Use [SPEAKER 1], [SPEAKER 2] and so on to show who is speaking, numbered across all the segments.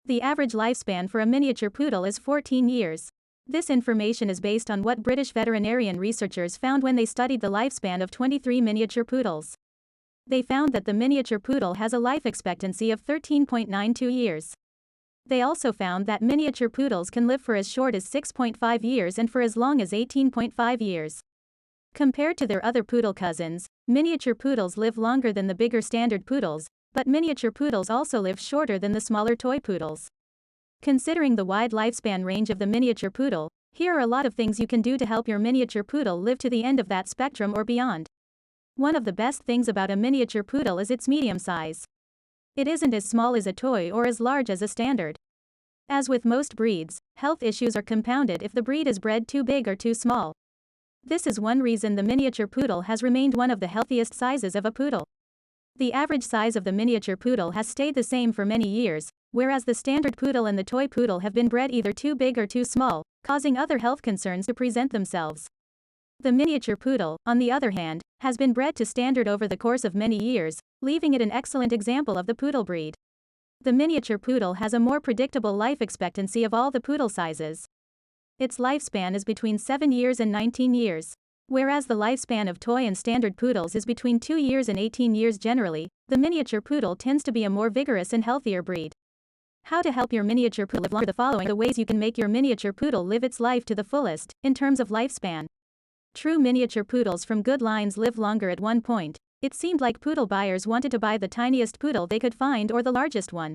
[SPEAKER 1] The average lifespan for a miniature poodle is 14 years. This information is based on what British veterinarian researchers found when they studied the lifespan of 23 miniature poodles. They found that the miniature poodle has a life expectancy of 13.92 years. They also found that miniature poodles can live for as short as 6.5 years and for as long as 18.5 years. Compared to their other poodle cousins, miniature poodles live longer than the bigger standard poodles, but miniature poodles also live shorter than the smaller toy poodles. Considering the wide lifespan range of the miniature poodle, here are a lot of things you can do to help your miniature poodle live to the end of that spectrum or beyond. One of the best things about a miniature poodle is its medium size. It isn't as small as a toy or as large as a standard. As with most breeds, health issues are compounded if the breed is bred too big or too small. This is one reason the miniature poodle has remained one of the healthiest sizes of a poodle. The average size of the miniature poodle has stayed the same for many years, whereas the standard poodle and the toy poodle have been bred either too big or too small, causing other health concerns to present themselves. The miniature poodle, on the other hand, has been bred to standard over the course of many years, leaving it an excellent example of the poodle breed. The miniature poodle has a more predictable life expectancy of all the poodle sizes. Its lifespan is between 7 years and 19 years. Whereas the lifespan of toy and standard poodles is between 2 years and 18 years generally, the miniature poodle tends to be a more vigorous and healthier breed. How to help your miniature poodle live longer? The following are the ways you can make your miniature poodle live its life to the fullest, in terms of lifespan. True miniature poodles from good lines live longer. At one point, it seemed like poodle buyers wanted to buy the tiniest poodle they could find or the largest one.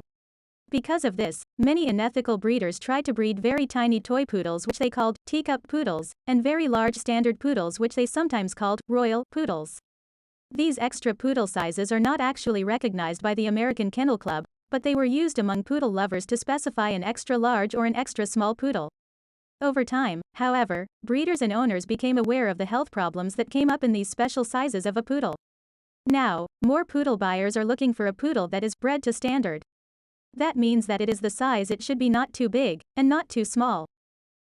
[SPEAKER 1] Because of this, many unethical breeders tried to breed very tiny toy poodles which they called teacup poodles, and very large standard poodles which they sometimes called royal poodles. These extra poodle sizes are not actually recognized by the American Kennel Club, but they were used among poodle lovers to specify an extra large or an extra small poodle. Over time, however, breeders and owners became aware of the health problems that came up in these special sizes of a poodle. Now, more poodle buyers are looking for a poodle that is bred to standard. That means that it is the size it should be, not too big, and not too small.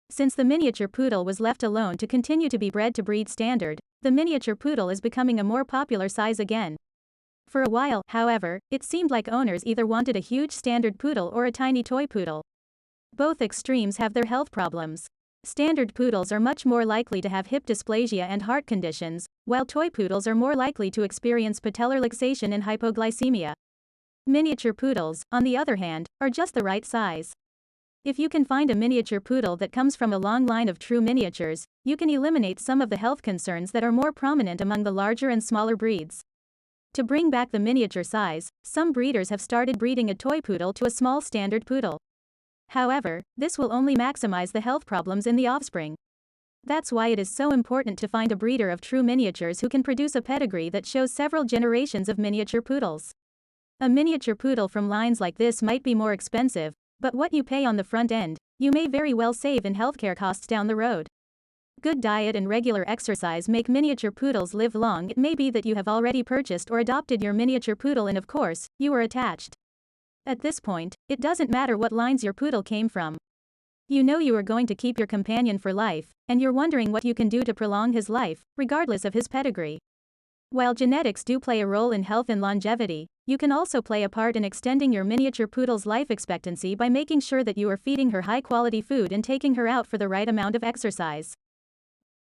[SPEAKER 1] Since the miniature poodle was left alone to continue to be bred to breed standard, the miniature poodle is becoming a more popular size again. For a while, however, it seemed like owners either wanted a huge standard poodle or a tiny toy poodle. Both extremes have their health problems. Standard poodles are much more likely to have hip dysplasia and heart conditions, while toy poodles are more likely to experience patellar luxation and hypoglycemia. Miniature poodles, on the other hand, are just the right size. If you can find a miniature poodle that comes from a long line of true miniatures, you can eliminate some of the health concerns that are more prominent among the larger and smaller breeds. To bring back the miniature size, some breeders have started breeding a toy poodle to a small standard poodle. However, this will only maximize the health problems in the offspring. That's why it is so important to find a breeder of true miniatures who can produce a pedigree that shows several generations of miniature poodles. A miniature poodle from lines like this might be more expensive, but what you pay on the front end, you may very well save in healthcare costs down the road. Good diet and regular exercise make miniature poodles live long. It may be that you have already purchased or adopted your miniature poodle and of course, you are attached. At this point, it doesn't matter what lines your poodle came from. You know you are going to keep your companion for life, and you're wondering what you can do to prolong his life, regardless of his pedigree. While genetics do play a role in health and longevity, you can also play a part in extending your miniature poodle's life expectancy by making sure that you are feeding her high-quality food and taking her out for the right amount of exercise.